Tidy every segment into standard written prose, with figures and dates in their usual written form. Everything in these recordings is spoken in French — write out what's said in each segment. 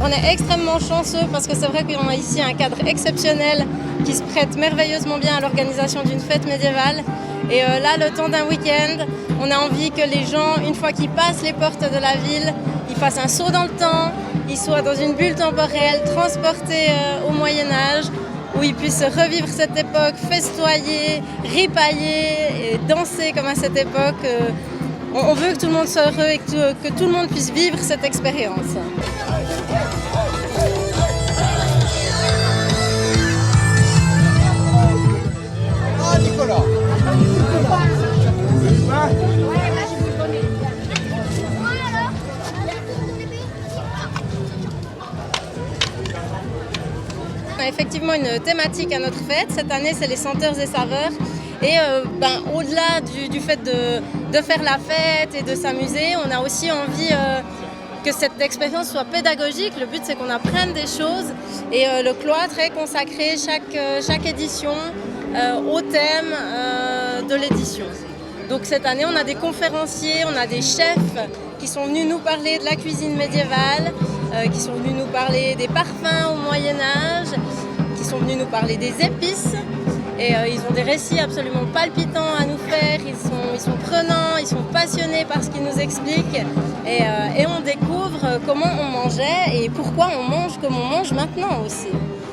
On est extrêmement chanceux parce que c'est vrai qu'on a ici un cadre exceptionnel qui se prête merveilleusement bien à l'organisation d'une fête médiévale. Et là, le temps d'un week-end, on a envie que les gens, une fois qu'ils passent les portes de la ville, ils fassent un saut dans le temps, ils soient dans une bulle temporelle, transportés au Moyen-Âge, où ils puissent revivre cette époque, festoyer, ripailler et danser comme à cette époque. On veut que tout le monde soit heureux et que tout le monde puisse vivre cette expérience. Ah, Nicolas. On a effectivement une thématique à notre fête. Cette année, c'est les senteurs et saveurs. Et au-delà du fait de faire la fête et de s'amuser, on a aussi envie que cette expérience soit pédagogique. Le but, c'est qu'on apprenne des choses. Et le cloître est consacré chaque édition au thème de l'édition. Donc cette année, on a des conférenciers, on a des chefs qui sont venus nous parler de la cuisine médiévale, qui sont venus nous parler des parfums au Moyen-Âge, qui sont venus nous parler des épices. Et ils ont des récits absolument palpitants à nous faire, ils sont prenants, ils sont passionnés par ce qu'ils nous expliquent. Et on découvre comment on mangeait et pourquoi on mange comme on mange maintenant aussi.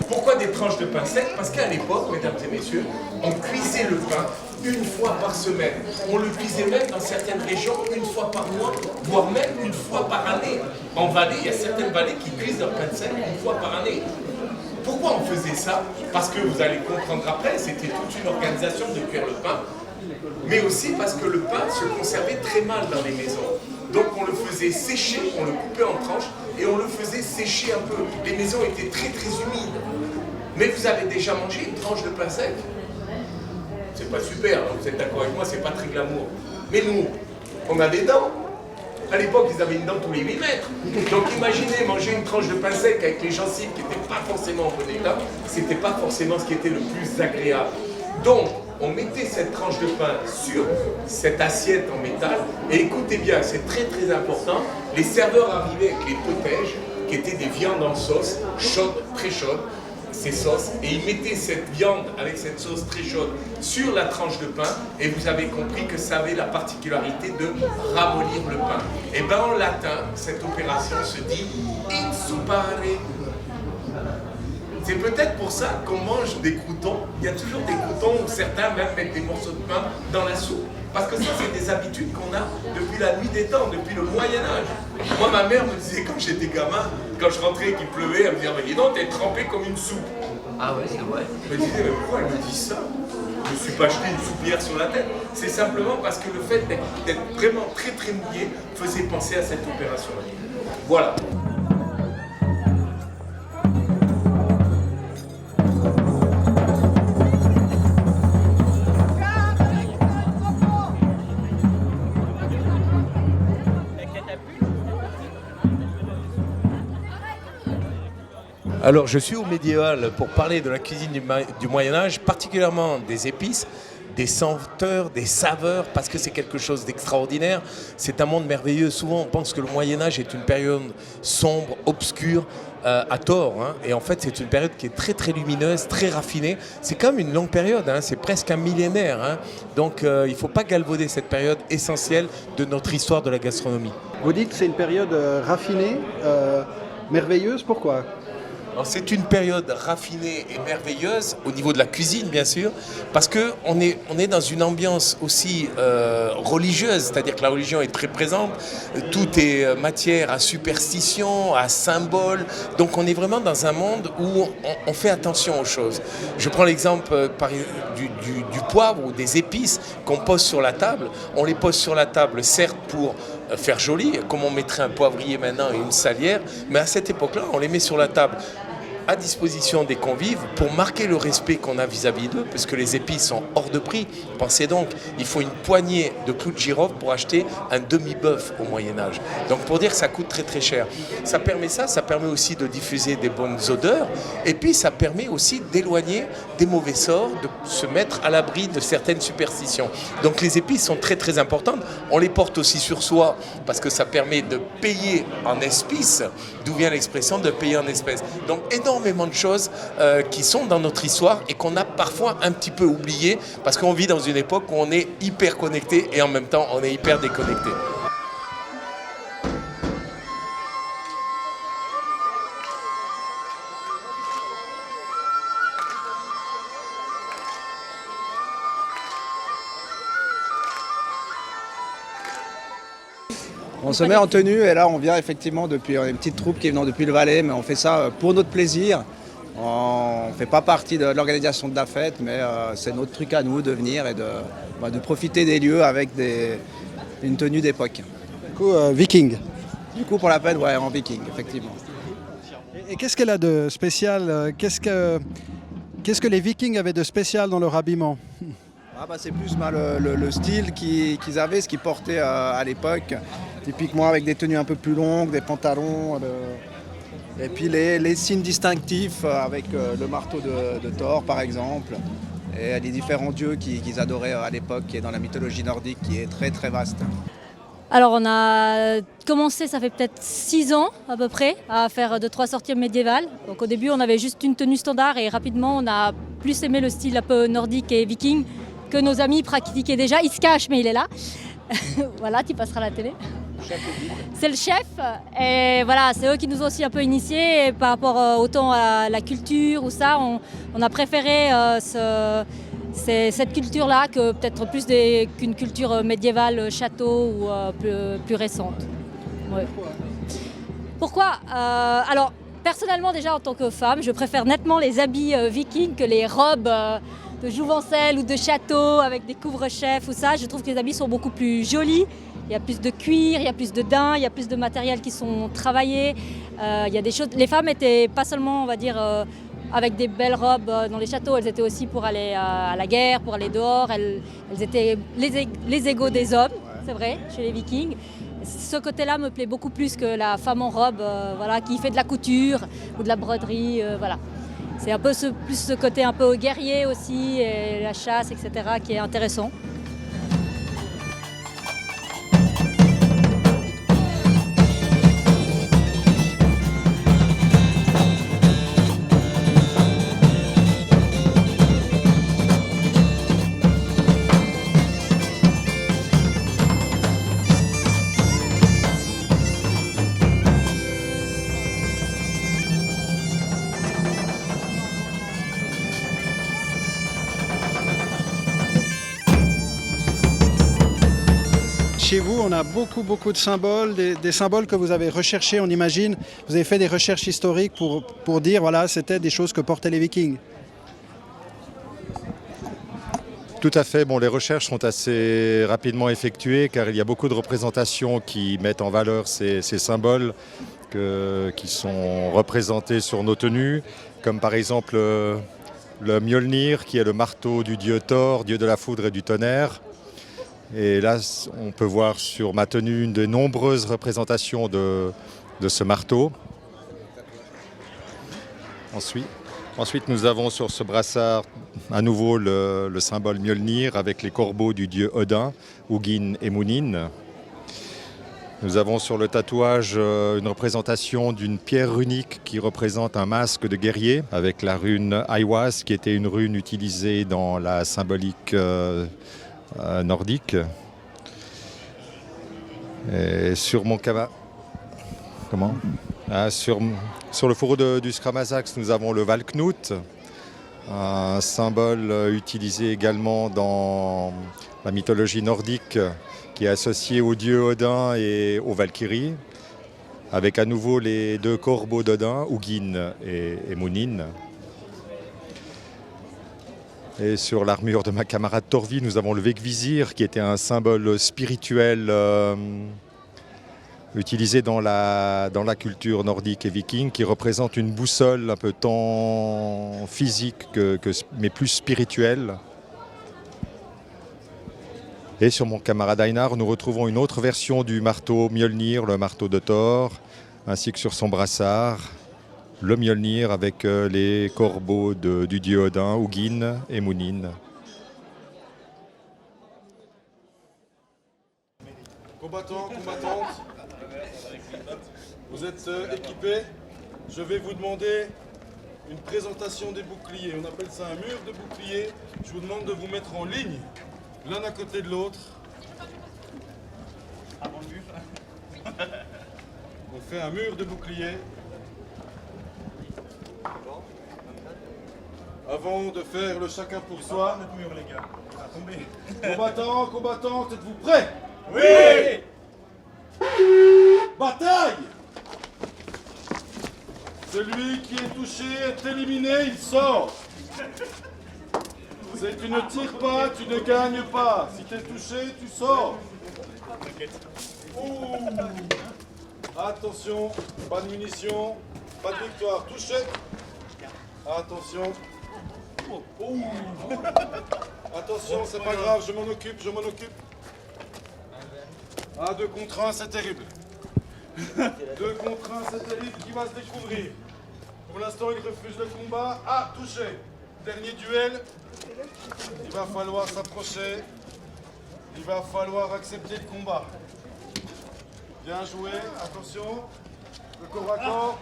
Pourquoi des tranches de pain sec? Parce qu'à l'époque, mesdames et messieurs, on cuisait le pain une fois par semaine. On le cuisait même dans certaines régions une fois par mois, voire même une fois par année. En vallée, il y a certaines vallées qui cuisent leur pain sec une fois par année. Pourquoi on faisait ça? Parce que vous allez comprendre après, c'était toute une organisation de cuire le pain, mais aussi parce que le pain se conservait très mal dans les maisons. Donc on le faisait sécher, on le coupait en tranches et on le faisait sécher un peu. Les maisons étaient très très humides. Mais vous avez déjà mangé une tranche de pain sec? C'est pas super, hein, vous êtes d'accord avec moi, c'est pas très glamour. Mais nous, on a des dents. À l'époque, ils avaient une dent tous les 8 mètres. Donc imaginez manger une tranche de pain sec avec les gencives qui n'étaient pas forcément en bon état, c'était pas forcément ce qui était le plus agréable. Donc, on mettait cette tranche de pain sur cette assiette en métal, et écoutez bien, c'est très très important, les serveurs arrivaient avec les potèges, qui étaient des viandes en sauce, chaudes, très chaudes, ces sauces, et ils mettaient cette viande avec cette sauce très chaude sur la tranche de pain, et vous avez compris que ça avait la particularité de ramollir le pain. Et bien en latin, cette opération se dit insupare. C'est peut-être pour ça qu'on mange des croûtons. Il y a toujours des croûtons où certains même mettent des morceaux de pain dans la soupe. Parce que ça, c'est des habitudes qu'on a depuis la nuit des temps, depuis le Moyen-Âge. Moi, ma mère me disait quand j'étais gamin, quand je rentrais et qu'il pleuvait, elle me disait « Dis donc, t'es trempé comme une soupe ». Ah ouais, c'est vrai. Je me disais « Mais pourquoi elle me dit ça ?» Je ne me suis pas jeté une soupière sur la tête. C'est simplement parce que le fait d'être vraiment très très mouillé faisait penser à cette opération-là. Voilà. Alors je suis au Médiéval pour parler de la cuisine du Moyen-Âge, particulièrement des épices, des senteurs, des saveurs, parce que c'est quelque chose d'extraordinaire. C'est un monde merveilleux. Souvent on pense que le Moyen-Âge est une période sombre, obscure, à tort, hein. Et en fait c'est une période qui est très très lumineuse, très raffinée. C'est quand même une longue période, hein. C'est presque un millénaire, hein. Donc il ne faut pas galvauder cette période essentielle de notre histoire de la gastronomie. Vous dites que c'est une période raffinée, merveilleuse, pourquoi? Alors c'est une période raffinée et merveilleuse au niveau de la cuisine bien sûr, parce qu'on est dans une ambiance aussi religieuse, c'est-à-dire que la religion est très présente, tout est matière à superstition, à symbole, donc on est vraiment dans un monde où on fait attention aux choses. Je prends l'exemple du poivre ou des épices qu'on pose sur la table. On les pose sur la table certes pour faire joli, comme on mettrait un poivrier maintenant et une salière, mais à cette époque-là, on les met sur la table à disposition des convives pour marquer le respect qu'on a vis-à-vis d'eux, parce que les épices sont hors de prix. Pensez donc, il faut une poignée de clous de girofle pour acheter un demi-bœuf au Moyen-Âge. Donc pour dire que ça coûte très très cher. Ça permet aussi de diffuser des bonnes odeurs, et puis ça permet aussi d'éloigner des mauvais sorts, de se mettre à l'abri de certaines superstitions. Donc les épices sont très très importantes. On les porte aussi sur soi, parce que ça permet de payer en espèces, d'où vient l'expression de payer en espèces. Donc énormément de choses qui sont dans notre histoire et qu'on a parfois un petit peu oublié parce qu'on vit dans une époque où on est hyper connecté et en même temps on est hyper déconnecté. On se met en tenue et là on vient effectivement depuis une petite troupe qui est venue depuis le Valais, mais on fait ça pour notre plaisir. On ne fait pas partie de l'organisation de la fête, mais c'est notre truc à nous de venir et de profiter des lieux avec une tenue d'époque. Du coup, viking. Du coup pour la fête, ouais, en viking, effectivement. Et qu'est-ce qu'elle a de spécial? Qu'est-ce que les vikings avaient de spécial dans leur habillement? C'est plus le style qu'ils avaient, ce qu'ils portaient à l'époque. Typiquement avec des tenues un peu plus longues, des pantalons, et puis les signes distinctifs avec le marteau de Thor par exemple, et les différents dieux qu'ils adoraient à l'époque, qui est dans la mythologie nordique, qui est très très vaste. Alors on a commencé, ça fait peut-être 6 ans à peu près, à faire 2-3 sorties médiévales. Donc au début on avait juste une tenue standard et rapidement on a plus aimé le style un peu nordique et viking que nos amis pratiquaient déjà. Il se cache mais il est là. Voilà, tu passeras à la télé. C'est le chef et voilà, c'est eux qui nous ont aussi un peu initiés par rapport autant à la culture ou ça. On a préféré cette culture-là que peut-être plus qu'une culture médiévale, château ou plus récente. Ouais. Pourquoi alors personnellement déjà en tant que femme, je préfère nettement les habits vikings que les robes de jouvencel ou de château avec des couvre-chefs ou ça. Je trouve que les habits sont beaucoup plus jolis. Il y a plus de cuir, il y a plus de daim, il y a plus de matériel qui sont travaillés. Il y a des choses. Les femmes étaient pas seulement, on va dire, avec des belles robes dans les châteaux, elles étaient aussi pour aller à la guerre, pour aller dehors. Elles étaient les égaux des hommes, c'est vrai, chez les Vikings. Ce côté-là me plaît beaucoup plus que la femme en robe, voilà, qui fait de la couture ou de la broderie, voilà. C'est un peu plus ce côté un peu guerrier aussi, et la chasse, etc., qui est intéressant. Chez vous, on a beaucoup de symboles, des symboles que vous avez recherchés, on imagine. Vous avez fait des recherches historiques pour dire, voilà, c'était des choses que portaient les Vikings. Tout à fait. Bon, les recherches sont assez rapidement effectuées car il y a beaucoup de représentations qui mettent en valeur ces symboles qui sont représentés sur nos tenues, comme par exemple le Mjolnir, qui est le marteau du dieu Thor, dieu de la foudre et du tonnerre. Et là, on peut voir sur ma tenue une de nombreuses représentations de ce marteau. Ensuite, nous avons sur ce brassard à nouveau le symbole Mjolnir avec les corbeaux du dieu Odin, Hugin et Munin. Nous avons sur le tatouage une représentation d'une pierre runique qui représente un masque de guerrier avec la rune Aiwas, qui était une rune utilisée dans la symbolique nordique. Et sur mon sur le fourreau du Skramasax, nous avons le Valknut, un symbole utilisé également dans la mythologie nordique qui est associé au dieu Odin et aux Valkyries, avec à nouveau les deux corbeaux d'Odin, Hugin et Munin. Et sur l'armure de ma camarade Torvi, nous avons le Vegvizir, qui était un symbole spirituel utilisé dans la culture nordique et viking, qui représente une boussole un peu tant physique mais plus spirituelle. Et sur mon camarade Einar, nous retrouvons une autre version du marteau Mjolnir, le marteau de Thor, ainsi que sur son brassard, le Mjolnir avec les corbeaux du dieu Odin, Hugin et Munin. Combattants, combattantes, vous êtes équipés. Je vais vous demander une présentation des boucliers. On appelle ça un mur de boucliers. Je vous demande de vous mettre en ligne, l'un à côté de l'autre. On fait un mur de boucliers. Avant de faire le chacun pour soi. Combattants, combattantes, êtes-vous prêts? Oui! Bataille! Celui qui est touché est éliminé, il sort. Si tu ne tires pas, tu ne gagnes pas. Si tu es touché, tu sors. Ouh. Attention, pas de munitions, pas de victoire. Touché. Attention. Ouh. Attention, c'est pas grave, je m'en occupe, je m'en occupe. Ah, 2 contre 1, c'est terrible. 2 contre 1, c'est terrible, qui va se découvrir. Pour l'instant, il refuse le combat. Ah, touché. Dernier duel. Il va falloir s'approcher. Il va falloir accepter le combat. Bien joué, attention. Le corps à corps.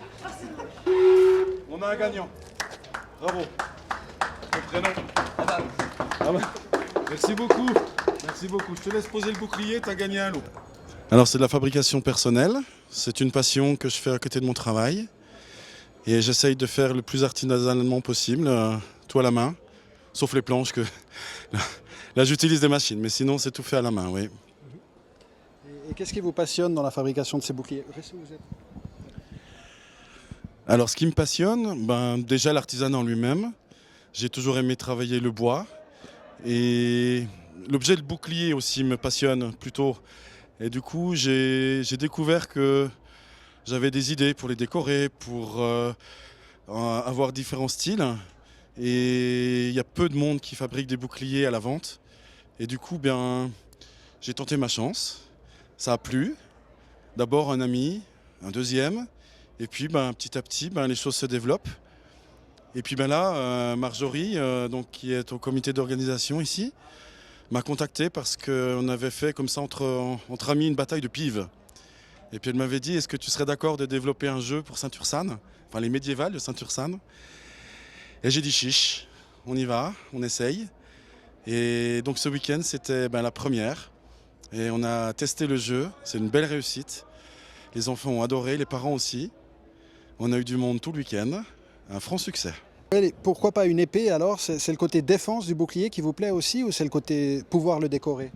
On a un gagnant. Bravo. Le prénom. Ah bah. Merci beaucoup. Merci beaucoup. Je te laisse poser le bouclier, tu as gagné un lot. Alors c'est de la fabrication personnelle. C'est une passion que je fais à côté de mon travail. Et j'essaye de faire le plus artisanalement possible, tout à la main. Sauf les planches que... Là j'utilise des machines, mais sinon c'est tout fait à la main, oui. Et qu'est-ce qui vous passionne dans la fabrication de ces boucliers? Restez où vous êtes. Alors ce qui me passionne, déjà l'artisanat en lui-même. J'ai toujours aimé travailler le bois. Et l'objet de bouclier aussi me passionne plutôt. Et du coup, j'ai découvert que j'avais des idées pour les décorer, pour avoir différents styles. Et il y a peu de monde qui fabrique des boucliers à la vente. Et du coup, j'ai tenté ma chance. Ça a plu. D'abord un ami, un deuxième. Et puis petit à petit, les choses se développent. Et puis là, Marjorie, qui est au comité d'organisation ici, m'a contacté parce qu'on avait fait comme ça entre amis une bataille de pives. Et puis elle m'avait dit, est-ce que tu serais d'accord de développer un jeu pour Saint-Ursanne, enfin les médiévales de Saint-Ursanne? Et j'ai dit chiche, on y va, on essaye. Et donc ce week-end, c'était la première. Et on a testé le jeu, c'est une belle réussite. Les enfants ont adoré, les parents aussi. On a eu du monde tout le week-end. Un franc succès. Pourquoi pas une épée alors? C'est le côté défense du bouclier qui vous plaît aussi ou c'est le côté pouvoir le décorer?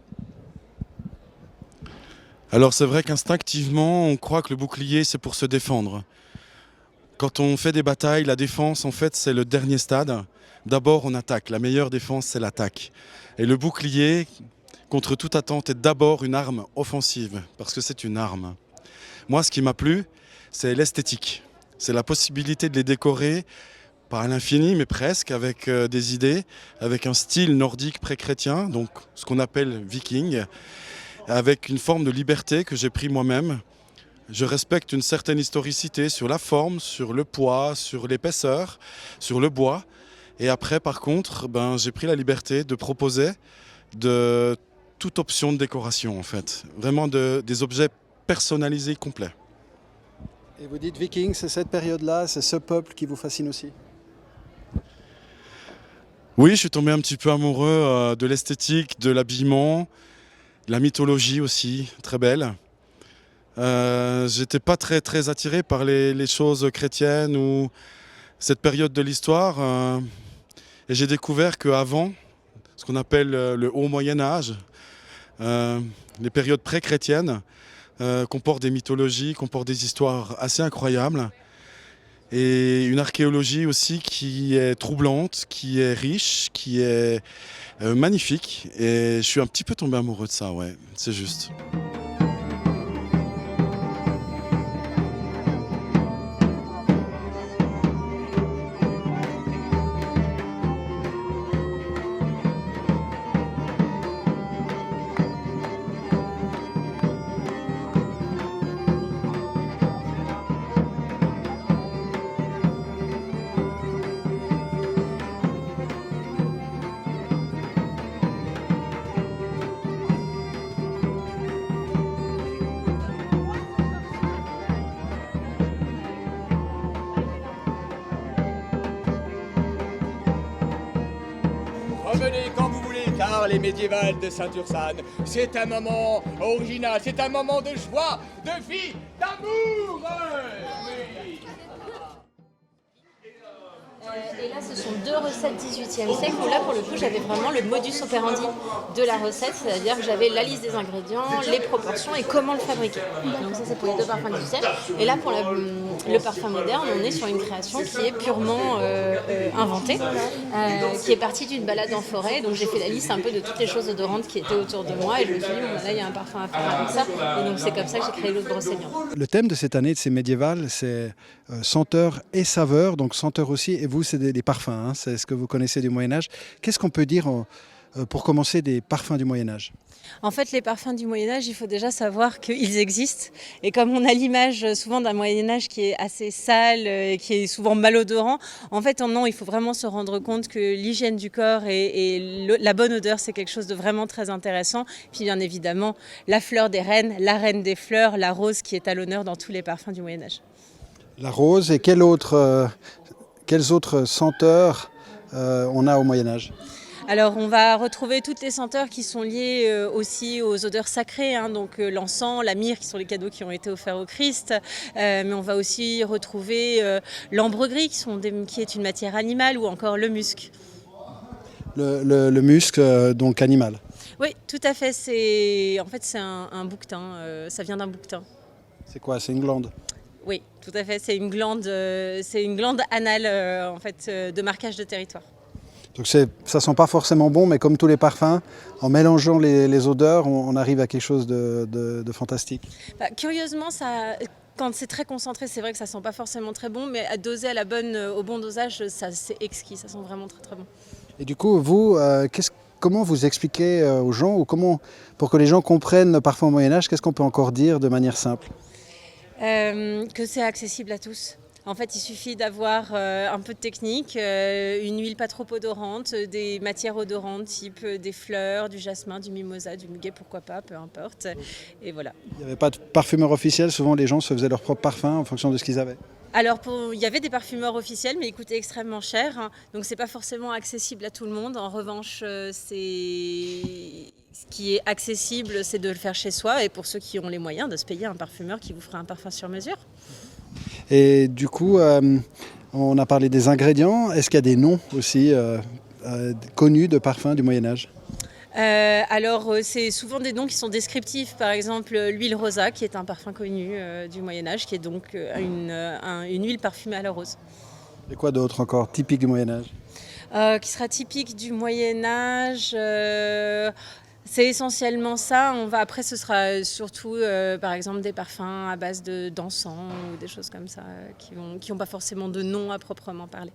Alors c'est vrai qu'instinctivement on croit que le bouclier c'est pour se défendre. Quand on fait des batailles, la défense en fait c'est le dernier stade. D'abord on attaque, la meilleure défense c'est l'attaque. Et le bouclier, contre toute attente, est d'abord une arme offensive parce que c'est une arme. Moi ce qui m'a plu c'est l'esthétique. C'est la possibilité de les décorer pas à l'infini, mais presque, avec des idées, avec un style nordique pré-chrétien, donc ce qu'on appelle viking, avec une forme de liberté que j'ai pris moi-même. Je respecte une certaine historicité sur la forme, sur le poids, sur l'épaisseur, sur le bois. Et après, par contre, j'ai pris la liberté de proposer de toute option de décoration, en fait. Vraiment des objets personnalisés complets. Et vous dites viking, c'est cette période-là, c'est ce peuple qui vous fascine aussi? Oui, je suis tombé un petit peu amoureux de l'esthétique, de l'habillement, de la mythologie aussi, très belle. J'étais pas très attiré par les choses chrétiennes ou cette période de l'histoire. Et j'ai découvert qu'avant, ce qu'on appelle le haut Moyen-Âge, les périodes pré-chrétiennes, comportent des mythologies, comportent des histoires assez incroyables. Et une archéologie aussi qui est troublante, qui est riche, qui est magnifique. Et je suis un petit peu tombé amoureux de ça, ouais, c'est juste. Revenez quand vous voulez, car les médiévales de Saint-Ursane, c'est un moment original, c'est un moment de joie, de vie, d'amour. Oui. Et là, ce sont 2 recettes 18e siècle où là, pour le coup, j'avais vraiment le modus operandi de la recette, c'est-à-dire que j'avais la liste des ingrédients, les proportions et comment le fabriquer. Donc ça, c'est pour les 2 parfums 18e. Et là, pour le parfum moderne, on est sur une création qui est purement inventée, qui est partie d'une balade en forêt. Donc j'ai fait la liste un peu de toutes les choses odorantes qui étaient autour de moi et je me suis dit, bon, là, il y a un parfum à faire avec ça. Et donc c'est comme ça que j'ai créé l'eau de Brocéliande. Le thème de cette année de ces médiévales, c'est senteur et saveur, donc senteur aussi, et vous, c'est des parfums, hein, c'est ce que vous connaissez du Moyen-Âge. Qu'est-ce qu'on peut dire pour commencer des parfums du Moyen-Âge ? En fait, les parfums du Moyen-Âge, il faut déjà savoir qu'ils existent. Et comme on a l'image souvent d'un Moyen-Âge qui est assez sale, qui est souvent malodorant, en fait, non, il faut vraiment se rendre compte que l'hygiène du corps et la bonne odeur, c'est quelque chose de vraiment très intéressant. Puis bien évidemment, la fleur des reines, la reine des fleurs, la rose qui est à l'honneur dans tous les parfums du Moyen-Âge. La rose, et quelles autres senteurs on a au Moyen-Âge ? Alors on va retrouver toutes les senteurs qui sont liées aussi aux odeurs sacrées, hein, donc l'encens, la myrrhe qui sont les cadeaux qui ont été offerts au Christ, mais on va aussi retrouver l'ambre gris qui est une matière animale ou encore le musc. Le musc, donc animal. Oui, tout à fait, c'est un bouquetin, ça vient d'un bouquetin. C'est quoi ? C'est une glande ? Oui, tout à fait, c'est une glande anale en fait, de marquage de territoire. Donc ça sent pas forcément bon, mais comme tous les parfums, en mélangeant les odeurs, on arrive à quelque chose de fantastique. Curieusement, quand c'est très concentré, c'est vrai que ça sent pas forcément très bon, mais à doser au bon dosage, c'est exquis, ça sent vraiment très très bon. Et du coup, vous, comment vous expliquez aux gens, ou pour que les gens comprennent le parfum au Moyen-Âge, qu'est-ce qu'on peut encore dire de manière simple ? Que c'est accessible à tous. En fait, il suffit d'avoir un peu de technique, une huile pas trop odorante, des matières odorantes type des fleurs, du jasmin, du mimosa, du muguet, pourquoi pas, peu importe. Et voilà. Il n'y avait pas de parfumeur officiel, souvent les gens se faisaient leur propre parfum en fonction de ce qu'ils avaient. Alors, il y avait des parfumeurs officiels, mais ils coûtaient extrêmement cher, hein, donc c'est pas forcément accessible à tout le monde. En revanche, ce qui est accessible, c'est de le faire chez soi, et pour ceux qui ont les moyens, de se payer un parfumeur qui vous fera un parfum sur mesure. Et du coup, on a parlé des ingrédients. Est-ce qu'il y a des noms aussi connus de parfums du Moyen-Âge ? Alors, c'est souvent des noms qui sont descriptifs. Par exemple, l'huile rosa, qui est un parfum connu du Moyen-Âge, qui est donc une huile parfumée à la rose. Et quoi d'autre encore, typique du Moyen-Âge ? Qui sera typique du Moyen-Âge c'est essentiellement ça. Après, ce sera surtout, par exemple, des parfums à base d'encens ou des choses comme ça, qui n'ont pas forcément de nom à proprement parler.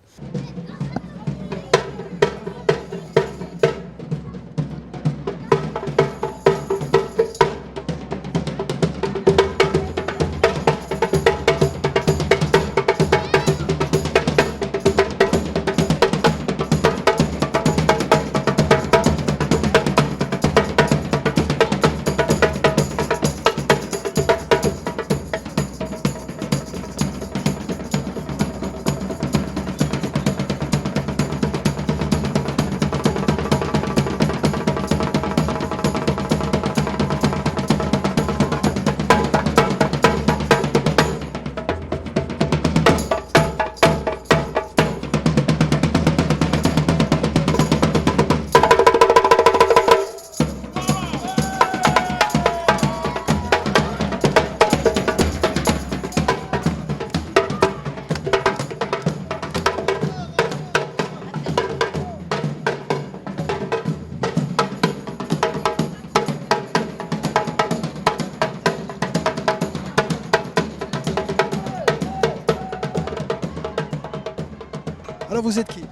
Alors vous êtes qui ?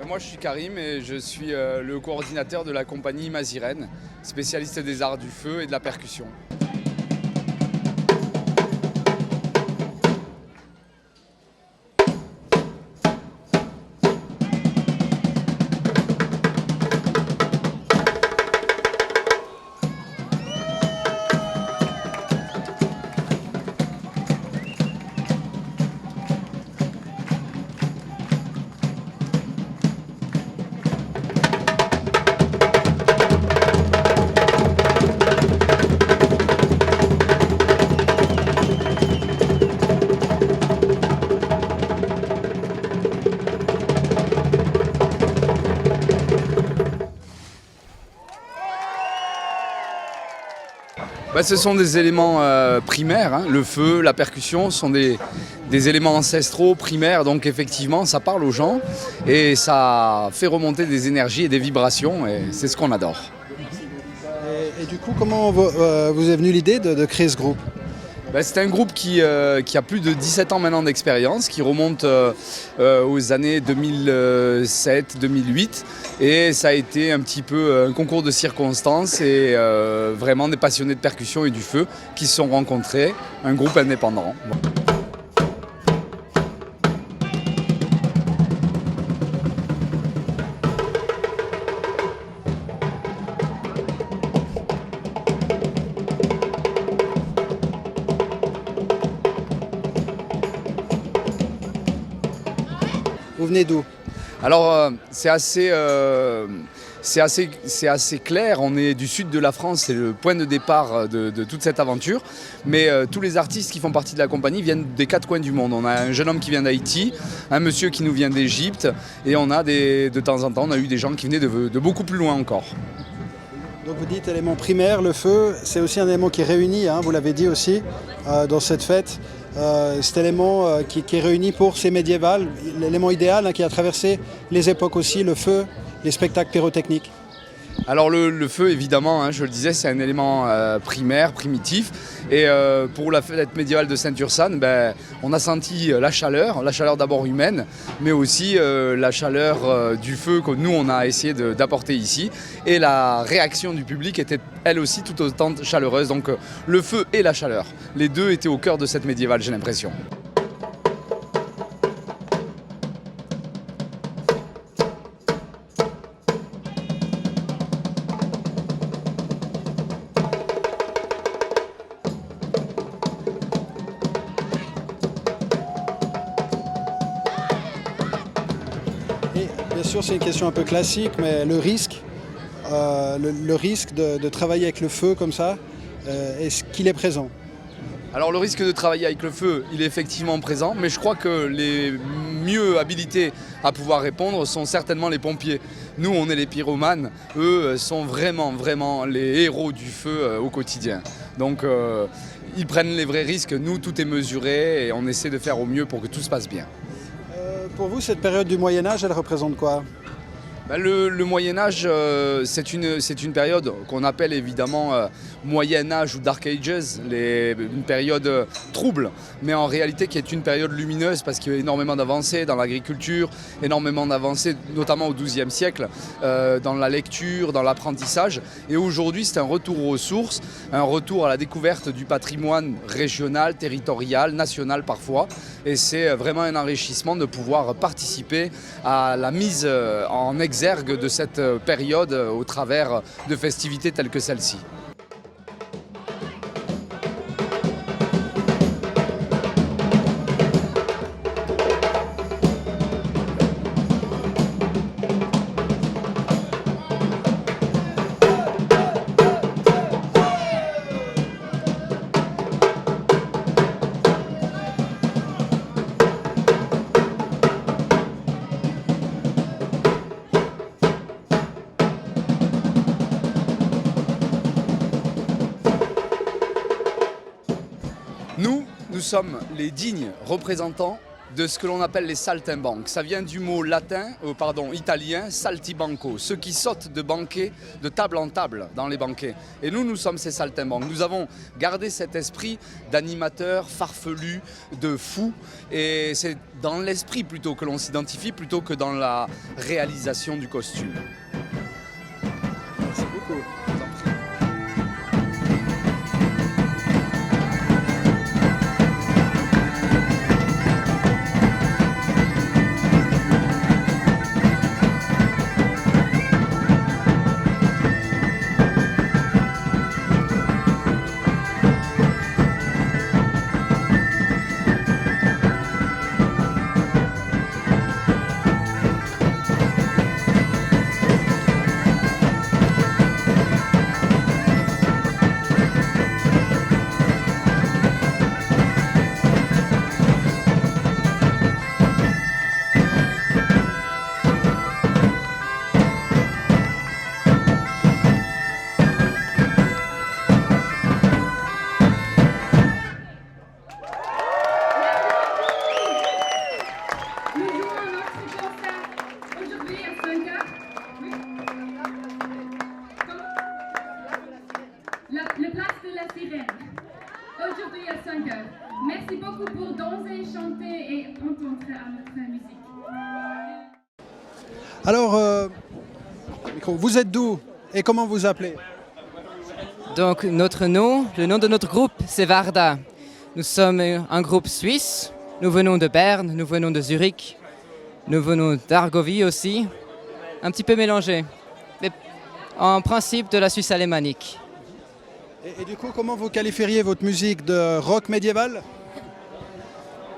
Moi je suis Karim et je suis le coordinateur de la compagnie Mazirène, spécialiste des arts du feu et de la percussion. Ce sont des éléments primaires, hein. Le feu, la percussion sont des éléments ancestraux, primaires, donc effectivement ça parle aux gens et ça fait remonter des énergies et des vibrations et c'est ce qu'on adore. Et du coup, comment vous est venue l'idée de créer ce groupe ? C'est un groupe qui a plus de 17 ans maintenant d'expérience, qui remonte aux années 2007-2008 et ça a été un petit peu un concours de circonstances et vraiment des passionnés de percussion et du feu qui se sont rencontrés, un groupe indépendant. Vous venez d'où ? Alors c'est assez clair, on est du sud de la France, c'est le point de départ de toute cette aventure. Mais tous les artistes qui font partie de la compagnie viennent des quatre coins du monde. On a un jeune homme qui vient d'Haïti, un monsieur qui nous vient d'Égypte et on a de temps en temps on a eu des gens qui venaient de beaucoup plus loin encore. Donc vous dites élément primaire, le feu, c'est aussi un élément qui réunit, hein, vous l'avez dit aussi, dans cette fête. Cet élément qui est réuni pour ces médiévales, l'élément idéal qui a traversé les époques aussi, le feu, les spectacles pyrotechniques. Alors le feu, évidemment, hein, je le disais, c'est un élément primaire, primitif. Et pour la fête médiévale de Saint-Ursanne, on a senti la chaleur d'abord humaine, mais aussi la chaleur du feu que nous, on a essayé d'apporter ici. Et la réaction du public était elle aussi tout autant chaleureuse. Donc le feu et la chaleur, les deux étaient au cœur de cette médiévale, j'ai l'impression. Bien sûr, c'est une question un peu classique, mais le risque, le risque de travailler avec le feu comme ça, est-ce qu'il est présent ? Alors le risque de travailler avec le feu, il est effectivement présent, mais je crois que les mieux habilités à pouvoir répondre sont certainement les pompiers. Nous, on est les pyromanes, eux sont vraiment les héros du feu au quotidien. Donc ils prennent les vrais risques, nous tout est mesuré et on essaie de faire au mieux pour que tout se passe bien. Pour vous, cette période du Moyen-Âge, elle représente quoi ? Le Moyen-Âge, c'est une période qu'on appelle évidemment Moyen-Âge ou Dark Ages, une période trouble, mais en réalité qui est une période lumineuse parce qu'il y a énormément d'avancées dans l'agriculture, énormément d'avancées notamment au XIIe siècle, dans la lecture, dans l'apprentissage. Et aujourd'hui, c'est un retour aux sources, un retour à la découverte du patrimoine régional, territorial, national parfois. Et c'est vraiment un enrichissement de pouvoir participer à la mise en exergue de cette période au travers de festivités telles que celle-ci. Nous sommes les dignes représentants de ce que l'on appelle les saltimbanques. Ça vient du mot italien, saltibanco, ceux qui sautent de banquet, de table en table dans les banquets. Et nous sommes ces saltimbanques. Nous avons gardé cet esprit d'animateur, farfelu, de fou. Et c'est dans l'esprit plutôt que l'on s'identifie, plutôt que dans la réalisation du costume. Merci beaucoup. vainqueurs. Merci beaucoup pour danser, chanter et entendre à notre musique. Alors, vous êtes d'où et comment vous appelez? Donc notre nom, le nom de notre groupe, c'est Varda. Nous sommes un groupe suisse. Nous venons de Berne, nous venons de Zurich, nous venons d'Argovie aussi. Un petit peu mélangé, mais en principe de la Suisse alémanique. Et du coup, comment vous qualifieriez votre musique de rock médiéval?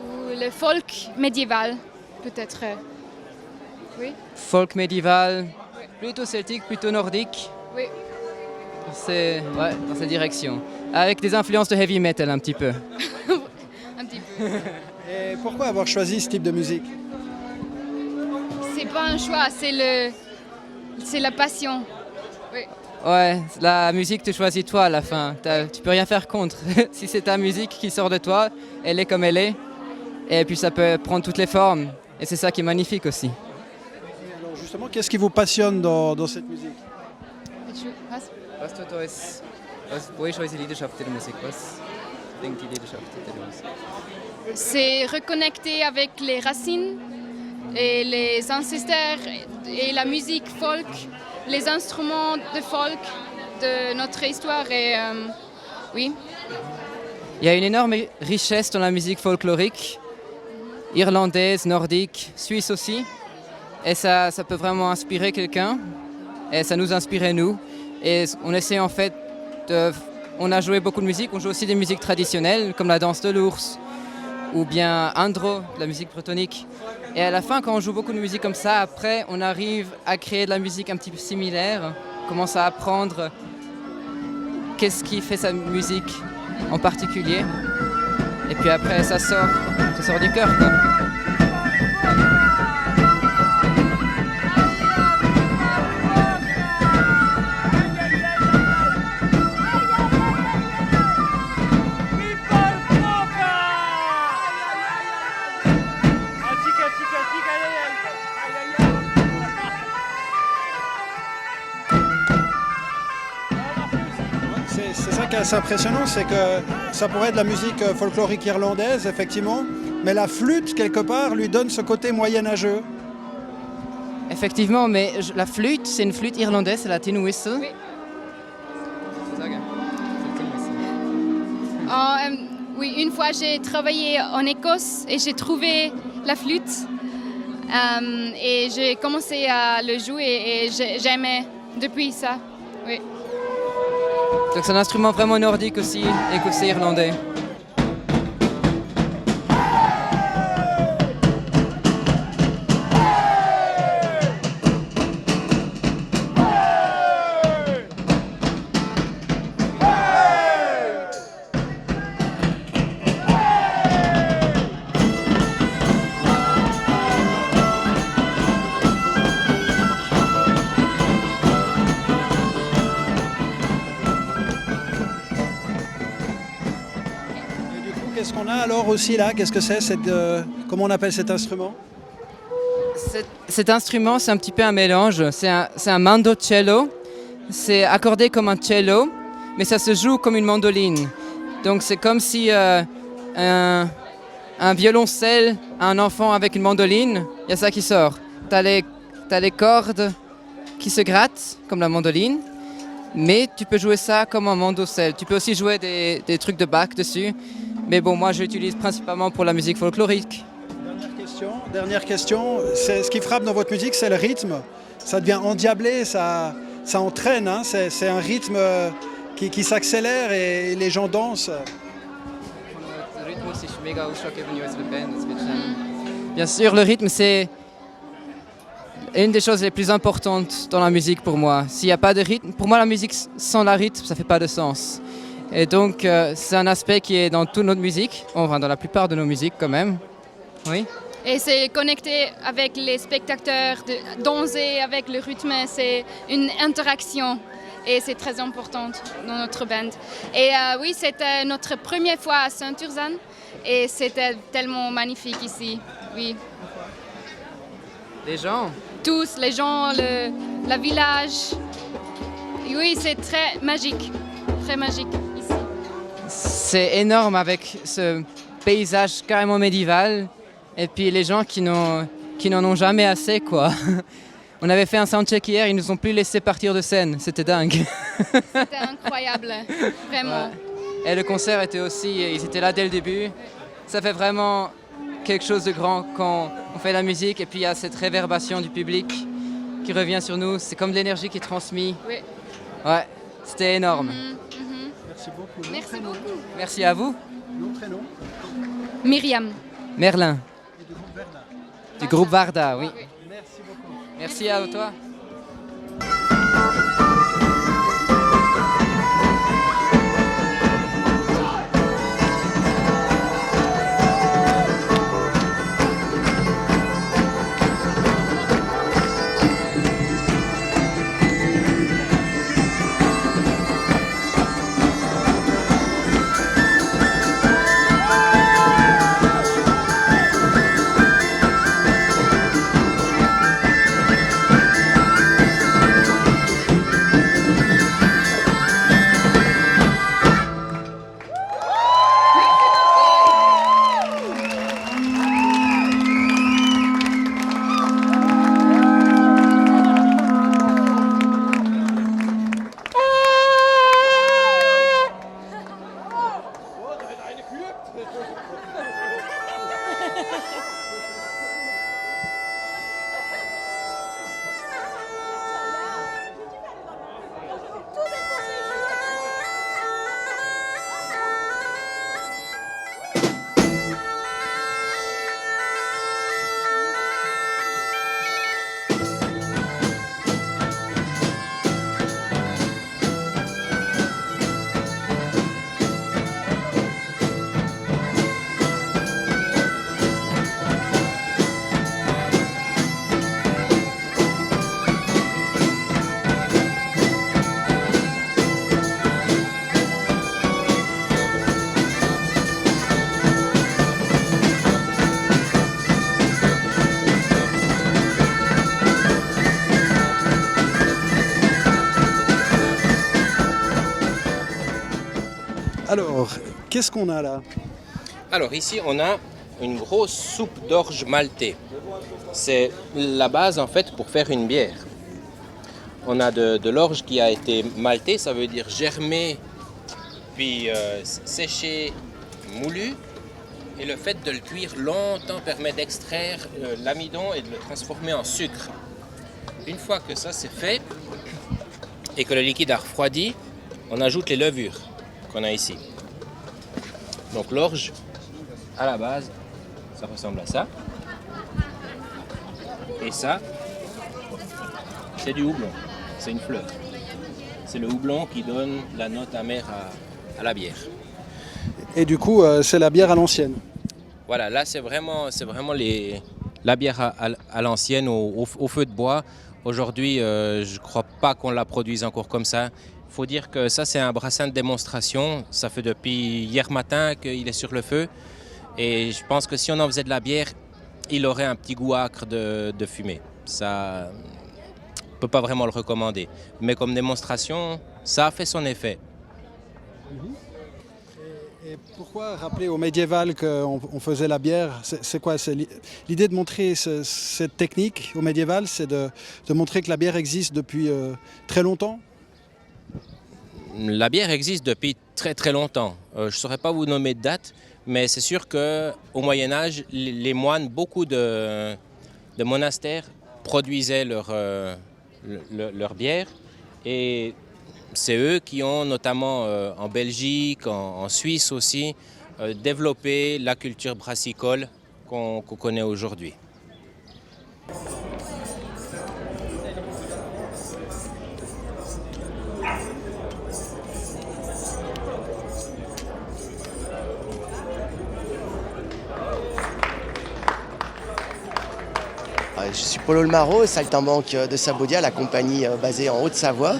Ou le folk médiéval, peut-être. Oui. Folk médiéval, plutôt celtique, plutôt nordique. Oui. C'est dans cette direction. Avec des influences de heavy metal un petit peu. Un petit peu. Et pourquoi avoir choisi ce type de musique? C'est pas un choix, c'est la passion. Oui. Ouais, la musique tu choisis toi à la fin. Tu peux rien faire contre. Si c'est ta musique qui sort de toi, elle est comme elle est. Et puis ça peut prendre toutes les formes. Et c'est ça qui est magnifique aussi. Et alors justement, qu'est-ce qui vous passionne dans cette musique? Was tut euch, wo ist eure Leidenschaft in der Musik? Was denkt die Leidenschaft in der Musik? C'est reconnecter avec les racines et les ancêtres et la musique folk, les instruments de folk de notre histoire et oui. Il y a une énorme richesse dans la musique folklorique, irlandaise, nordique, suisse aussi. Et ça peut vraiment inspirer quelqu'un. Et ça nous inspirait nous. Et on essaie en fait on a joué beaucoup de musique, on joue aussi des musiques traditionnelles comme la danse de l'ours ou bien Andro, de la musique bretonnique. Et à la fin, quand on joue beaucoup de musique comme ça, après on arrive à créer de la musique un petit peu similaire, on commence à apprendre qu'est-ce qui fait sa musique en particulier. Et puis après ça sort du cœur quoi. C'est ça qui est assez impressionnant, c'est que ça pourrait être de la musique folklorique irlandaise, effectivement, mais la flûte, quelque part, lui donne ce côté moyenâgeux. Effectivement, mais la flûte, c'est une flûte irlandaise, c'est la tin whistle. Oui. Oui, une fois j'ai travaillé en Écosse et j'ai trouvé la flûte et j'ai commencé à le jouer et j'aimais depuis ça. Oui. Donc c'est un instrument vraiment nordique aussi, écossais-irlandais. Qu'est-ce qu'on a alors aussi là? Qu'est-ce que c'est comment on appelle cet instrument? Cet instrument, c'est un petit peu un mélange. C'est un mandocello. C'est accordé comme un cello, mais ça se joue comme une mandoline. Donc c'est comme si un violoncelle a un enfant avec une mandoline, il y a ça qui sort. T'as les cordes qui se grattent comme la mandoline, mais tu peux jouer ça comme un mandocelle. Tu peux aussi jouer des trucs de Bach dessus. Mais bon, moi, je l'utilise principalement pour la musique folklorique. Dernière question. Ce qui frappe dans votre musique, c'est le rythme. Ça devient endiablé, ça entraîne. Hein. C'est un rythme qui s'accélère et les gens dansent. Bien sûr, le rythme, c'est une des choses les plus importantes dans la musique pour moi. S'il n'y a pas de rythme, pour moi, la musique sans le rythme, ça ne fait pas de sens. Et donc, c'est un aspect qui est dans toute notre musique, enfin dans la plupart de nos musiques quand même. Oui. Et c'est connecté avec les spectateurs, de danser avec le rythme, c'est une interaction et c'est très important dans notre band. Et oui, c'était notre première fois à Saint-Urzan et c'était tellement magnifique ici. Oui. Les gens? Tous, les gens, le village. Et oui, c'est très magique ici. c'est énorme avec ce paysage carrément médiéval et puis les gens qui n'en ont jamais assez, quoi. On avait fait un soundcheck hier, ils nous ont plus laissé partir de scène, c'était dingue. C'était incroyable, vraiment. Ouais. Et le concert était aussi, ils étaient là dès le début. Ça fait vraiment quelque chose de grand quand on fait la musique et puis il y a cette réverbération du public qui revient sur nous. C'est comme de l'énergie qui est transmise. Oui. Ouais, c'était énorme. Merci beaucoup. Merci beaucoup. Merci à vous. Nom, prénom? Myriam. Merlin. Et du groupe Verda. Du groupe Varda, oui. Merci beaucoup. Merci à toi. Alors, qu'est-ce qu'on a là? Alors ici on a une grosse soupe d'orge maltais. C'est la base en fait pour faire une bière. On a de l'orge qui a été malté, ça veut dire germé, puis séché, moulu. Et le fait de le cuire longtemps permet d'extraire l'amidon et de le transformer en sucre. Une fois que ça c'est fait et que le liquide a refroidi, on ajoute les levures qu'on a ici. Donc l'orge, à la base, ça ressemble à ça. Et ça, c'est du houblon, c'est une fleur. C'est le houblon qui donne la note amère à la bière. Et du coup, c'est la bière à l'ancienne. Voilà, là c'est vraiment la bière à l'ancienne, au feu de bois. Aujourd'hui, je ne crois pas qu'on la produise encore comme ça. Il faut dire que ça, c'est un brassin de démonstration. Ça fait depuis hier matin qu'il est sur le feu. Et je pense que si on en faisait de la bière, il aurait un petit goût âcre de fumée. Ça, on ne peut pas vraiment le recommander. Mais comme démonstration, ça a fait son effet. Et pourquoi rappeler au médiéval qu'on faisait la bière? C'est quoi? C'est l'idée de montrer cette technique au médiéval, c'est de montrer que la bière existe depuis très longtemps? La bière existe depuis très très longtemps. Je ne saurais pas vous nommer de date, mais c'est sûr qu'au Moyen-Âge, les moines, beaucoup de monastères produisaient leur bière. Et c'est eux qui ont, notamment en Belgique, en Suisse aussi, développé la culture brassicole qu'on connaît aujourd'hui. Je suis Polo Lemaro, saltimbanque de Sabaudia, la compagnie basée en Haute-Savoie.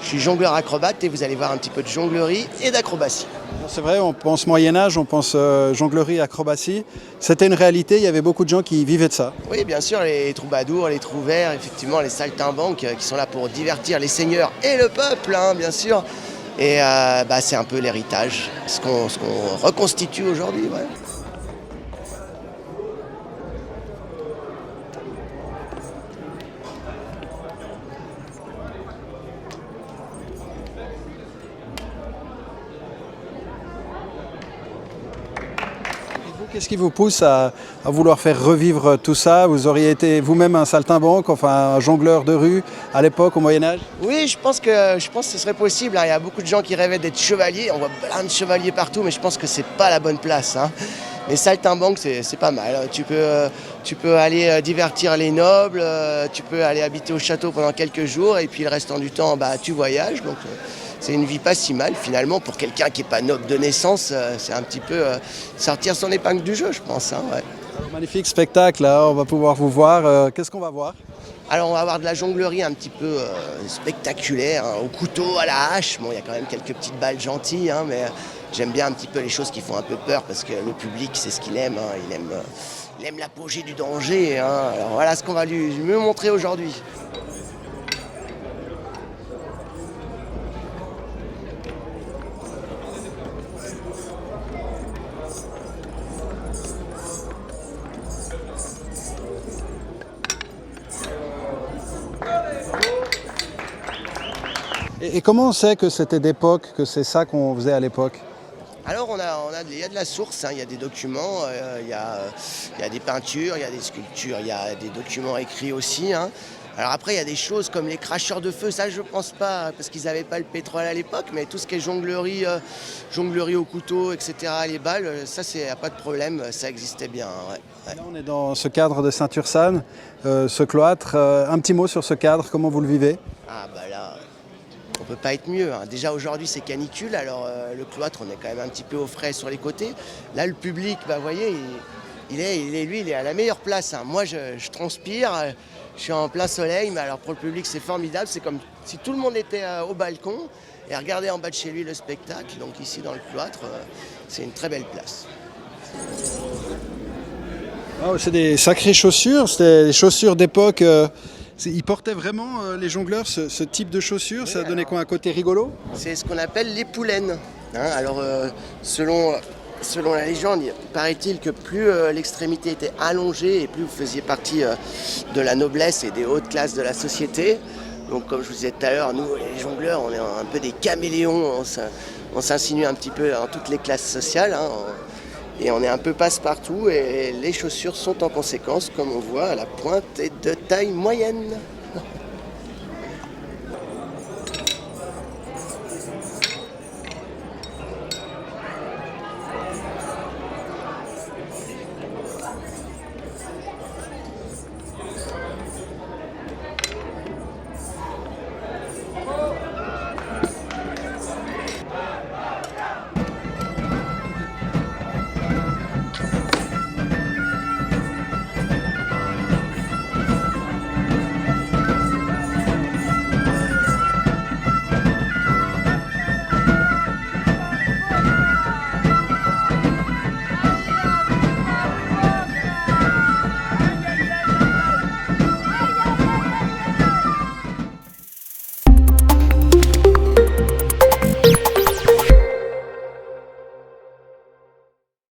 Je suis jongleur acrobate et vous allez voir un petit peu de jonglerie et d'acrobatie. C'est vrai, on pense Moyen-Âge, on pense jonglerie, acrobatie. C'était une réalité, il y avait beaucoup de gens qui vivaient de ça. Oui, bien sûr, les troubadours, les trouvères, effectivement, les saltimbanques qui sont là pour divertir les seigneurs et le peuple, hein, bien sûr. Et c'est un peu l'héritage, ce qu'on reconstitue aujourd'hui. Ouais. Qu'est-ce qui vous pousse à vouloir faire revivre tout ça? Vous auriez été vous-même un saltimbanque, enfin un jongleur de rue à l'époque, au Moyen-Âge? Oui, je pense que ce serait possible. Il y a beaucoup de gens qui rêvaient d'être chevaliers. On voit plein de chevaliers partout, mais je pense que c'est pas la bonne place. Mais saltimbanque, c'est pas mal. Tu peux aller divertir les nobles, tu peux aller habiter au château pendant quelques jours, et puis le restant du temps, tu voyages. Donc, c'est une vie pas si mal finalement pour quelqu'un qui n'est pas noble de naissance. C'est un petit peu sortir son épingle du jeu, je pense. Ouais. Magnifique spectacle, là. On va pouvoir vous voir. Qu'est-ce qu'on va voir? Alors on va avoir de la jonglerie un petit peu spectaculaire, au couteau, à la hache. Bon, il y a quand même quelques petites balles gentilles, mais j'aime bien un petit peu les choses qui font un peu peur parce que le public, c'est ce qu'il aime. Il aime l'apogée du danger. Alors voilà ce qu'on va lui montrer aujourd'hui. Et comment on sait que c'était d'époque, que c'est ça qu'on faisait à l'époque? Alors il y a de la source, il y a des documents, il y a des peintures, il y a des sculptures, il y a des documents écrits aussi. Alors après il y a des choses comme les cracheurs de feu, ça je pense pas, parce qu'ils n'avaient pas le pétrole à l'époque, mais tout ce qui est jonglerie au couteau, etc., les balles, ça il n'y a pas de problème, ça existait bien. Ouais. Là on est dans ce cadre de Saint-Ursanne, ce cloître. Un petit mot sur ce cadre, comment vous le vivez? Là, on peut pas être mieux. Déjà aujourd'hui c'est canicule, alors le cloître on est quand même un petit peu au frais sur les côtés. Là le public, vous voyez, il est à la meilleure place. Moi je transpire, je suis en plein soleil, mais alors pour le public c'est formidable. C'est comme si tout le monde était au balcon et regardait en bas de chez lui le spectacle. Donc ici dans le cloître, c'est une très belle place. C'est des sacrées chaussures, c'était des chaussures d'époque. Ils portaient vraiment, les jongleurs, ce type de chaussures. Ça donnait quoi, un côté rigolo? C'est ce qu'on appelle les poulaines. Alors selon la légende, paraît-il que plus l'extrémité était allongée et plus vous faisiez partie de la noblesse et des hautes classes de la société. Donc comme je vous disais tout à l'heure, nous les jongleurs, on est un peu des caméléons, on s'insinue un petit peu dans toutes les classes sociales. Et on est un peu passe-partout et les chaussures sont en conséquence, comme on voit, à la pointe et de taille moyenne.